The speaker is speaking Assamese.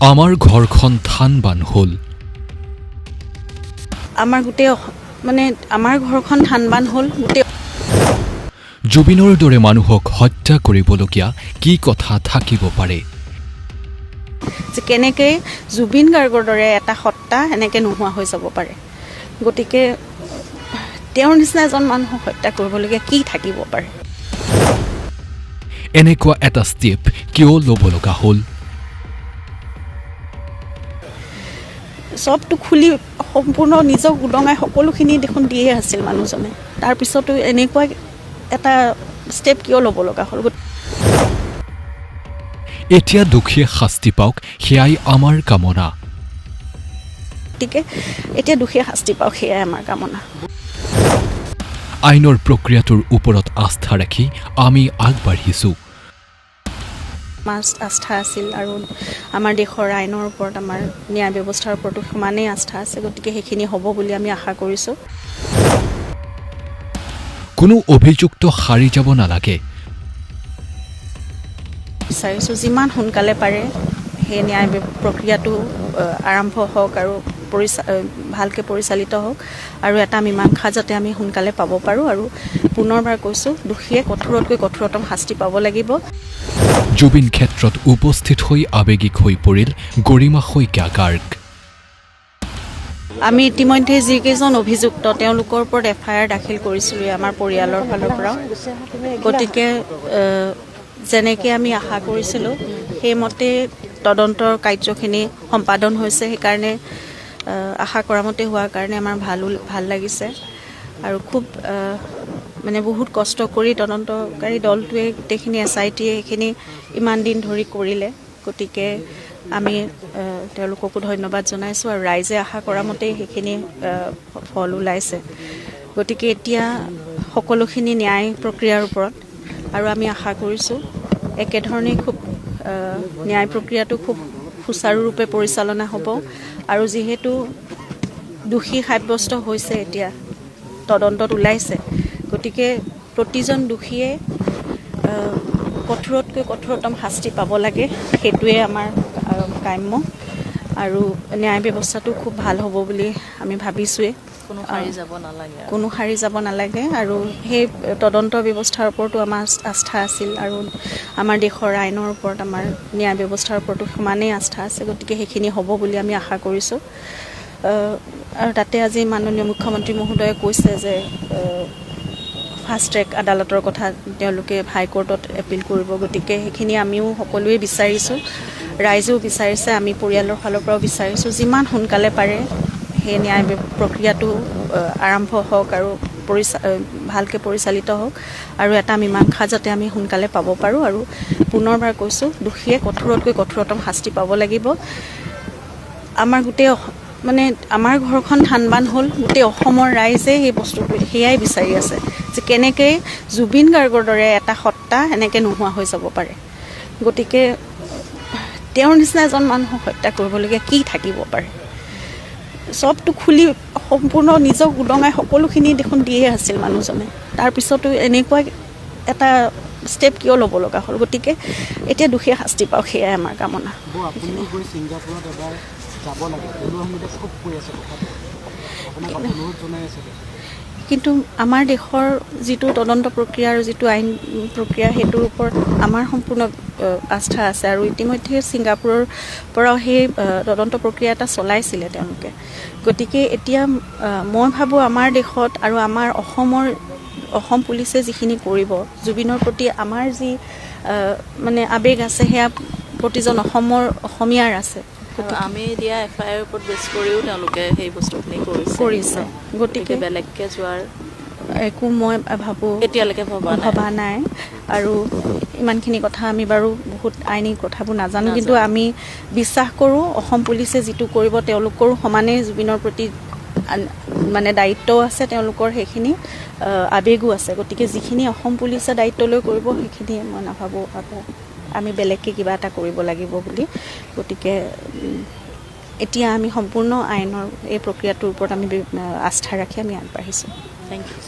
আমাৰ ঘৰখন থানবান হ'ল। আমাৰ ঘৰখন থানবান হ'ল। জুবিনৰ দৰে মানুহক হত্যা কৰিবলগীয়া কি কথা থাকিব পাৰে? যে কেনেকৈ জুবিন গাৰ্গৰ দৰে এটা সত্তা এনেকৈ নোহোৱা হৈ যাব পাৰে। গতিকে তেওঁৰ নিচিনা এজন মানুহক হত্যা কৰিবলগীয়া কি থাকিব পাৰে? এনেকুৱা এটা ষ্টেপ কিয় ল'ব লগা হ'ল? চবটো খুলি সম্পূৰ্ণ নিজক উদঙাই সকলোখিনি দেখোন দিয়ে আছিল মানুহজনে। তাৰপিছতো এনেকুৱা এটা ষ্টেপ কিয় ল'ব লগা হ'ল? এতিয়া দোষীয়ে শাস্তি পাওক, সেয়াই আমাৰ কামনা। গতিকে এতিয়া দোষীয়ে শাস্তি পাওক, সেয়াই আমাৰ কামনা। আইনৰ প্ৰক্ৰিয়াটোৰ ওপৰত আস্থা ৰাখি আমি আগবাঢ়িছোঁ। আমাৰ আস্থা আছিল আৰু আমাৰ দেশৰ আইনৰ ওপৰত, আমাৰ ন্যায় ব্যৱস্থাৰ ওপৰতো সমানেই আস্থা আছে। গতিকে সেইখিনি হ'ব বুলি আমি আশা কৰিছোঁ। কোনো অভিযুক্ত সাৰি যাব নালাগে। বিচাৰিছোঁ যিমান সোনকালে পাৰে সেই ন্যায় প্ৰক্ৰিয়াটো আৰম্ভ হওক আৰু ভালকৈ পৰিচালিত হওক, আৰু এটা মীমাংসা যাতে আমি সোনকালে পাব পাৰোঁ। আৰু পুনৰবাৰ কৈছোঁ, দোষীয়ে কঠোৰতকৈ কঠোৰতম শাস্তি পাব লাগিব। জুবিন ক্ষেত্ৰত উপস্থিত হৈ আৱেগিক হৈ পৰিল গৰিমা শইকীয়া গাৰ্গ। আমি ইতিমধ্যে যিকেইজন অভিযুক্ত তেওঁলোকৰ ওপৰত FIR দাখিল কৰিছিলোঁ আমাৰ পৰিয়ালৰ ফালৰ পৰা। গতিকে যেনেকৈ আমি আশা কৰিছিলোঁ সেইমতে তদন্তৰ কাৰ্যখিনি সম্পাদন হৈছে। সেইকাৰণে আশা কৰা মতে হোৱাৰ কাৰণে আমাৰ ভাল লাগিছে। আৰু খুব বহুত কষ্ট কৰি তদন্তকাৰী দলটোৱে গোটেইখিনি SIT সেইখিনি ইমান দিন ধৰি কৰিলে। গতিকে আমি তেওঁলোককো ধন্যবাদ জনাইছোঁ, আৰু ৰাইজে আশা কৰা মতেই সেইখিনি ফল ওলাইছে। গতিকে এতিয়া সকলোখিনি ন্যায় প্ৰক্ৰিয়াৰ ওপৰত, আৰু আমি আশা কৰিছোঁ একেধৰণেই খুব ন্যায় প্ৰক্ৰিয়াটো খুব সুচাৰুৰূপে পৰিচালনা হ'ব। আৰু যিহেতু দোষী সাব্যস্ত হৈছে, এতিয়া তদন্তত ওলাইছে, গতিকে প্ৰতিজন দোষীয়ে কঠোৰতকৈ কঠোৰতম শাস্তি পাব লাগে। সেইটোৱে আমাৰ কাম্য, আৰু ন্যায় ব্যৱস্থাটো খুব ভাল হ'ব বুলি আমি ভাবিছোঁৱেই। কোনো সাৰি যাব নালাগে। আৰু সেই তদন্ত ব্যৱস্থাৰ ওপৰতো আমাৰ আস্থা আছিল, আৰু আমাৰ দেশৰ আইনৰ ওপৰত, আমাৰ ন্যায় ব্যৱস্থাৰ ওপৰতো সমানেই আস্থা আছে। গতিকে সেইখিনি হ'ব বুলি আমি আশা কৰিছোঁ। আৰু তাতে আজি মাননীয় মুখ্যমন্ত্ৰী মহোদয়ে কৈছে যে ফাষ্ট ট্ৰেক আদালতৰ কথা তেওঁলোকে হাইকোৰ্টত এপিল কৰিব। গতিকে সেইখিনি আমিও সকলোৱে বিচাৰিছোঁ, ৰাইজেও বিচাৰিছে, আমি পৰিয়ালৰ ফালৰ পৰাও বিচাৰিছোঁ যিমান সোনকালে পাৰে সেই ন্যায় প্ৰক্ৰিয়াটো আৰম্ভ হওক আৰু ভালকৈ পৰিচালিত হওক, আৰু এটা মীমাংসা যাতে আমি সোনকালে পাব পাৰোঁ। আৰু পুনৰবাৰ কৈছোঁ, দোষীয়ে কঠোৰতকৈ কঠোৰতম শাস্তি পাব লাগিব। আমাৰ ঘৰখন থানবান হ'ল। গোটেই অসমৰ ৰাইজে সেই বস্তুটো সেয়াই বিচাৰি আছে, যে কেনেকৈ জুবিন গাৰ্গৰ দৰে এটা সত্তা এনেকৈ নোহোৱা হৈ যাব পাৰে। গতিকে তেওঁৰ নিচিনা এজন মানুহক হত্যা কৰিবলগীয়া কি থাকিব পাৰে? চবটো খুলি সম্পূৰ্ণ নিজক উদঙাই সকলোখিনি দেখোন দিয়ে আছিল মানুহজনে। তাৰপিছতো এনেকুৱা এটা ষ্টেপ কিয় ল'ব লগা হ'ল? গতিকে এতিয়া দোষীয়ে শাস্তি পাওক, সেয়াই আমাৰ কামনা। কিন্তু আমাৰ দেশৰ যিটো তদন্ত প্ৰক্ৰিয়া আৰু যিটো আইন প্ৰক্ৰিয়া, সেইটোৰ ওপৰত আমাৰ সম্পূৰ্ণ আস্থা আছে। আৰু ইতিমধ্যে ছিংগাপুৰৰ পৰাও সেই তদন্ত প্ৰক্ৰিয়া এটা চলাইছিলে তেওঁলোকে। গতিকে এতিয়া মই ভাবোঁ আমাৰ দেশত আৰু আমাৰ অসম পুলিচে যিখিনি কৰিব, জুবিনৰ প্ৰতি আমাৰ যি আৱেগ আছে, সেয়া প্ৰতিজন অসমীয়াৰ আছে। আমি দিয়া FIR ওপৰত বেছ কৰিও তেওঁলোকে সেই বস্তুখিনি কৰিছে। গতিকে বেলেগকৈ যোৱাৰ একো মই ভাবোঁ এতিয়ালৈকে ভবা নাই। আৰু ইমানখিনি কথা আমি বাৰু বহুত আইনী কথাবোৰ নাজানো, কিন্তু আমি বিশ্বাস কৰোঁ অসম পুলিচে যিটো কৰিব তেওঁলোকৰো সমানেই জুবিনৰ প্ৰতি দায়িত্বও আছে, তেওঁলোকৰ সেইখিনি আৱেগো আছে। গতিকে যিখিনি অসম পুলিচে দায়িত্ব লৈ কৰিব, সেইখিনি মই নাভাবোঁ আমি বেলেগকৈ কিবা এটা কৰিব লাগিব বুলি। গতিকে এতিয়া আমি সম্পূৰ্ণ আইনৰ এই প্ৰক্ৰিয়াটোৰ ওপৰত আমি আস্থা ৰাখি আমি আগবাঢ়িছোঁ। Thank U.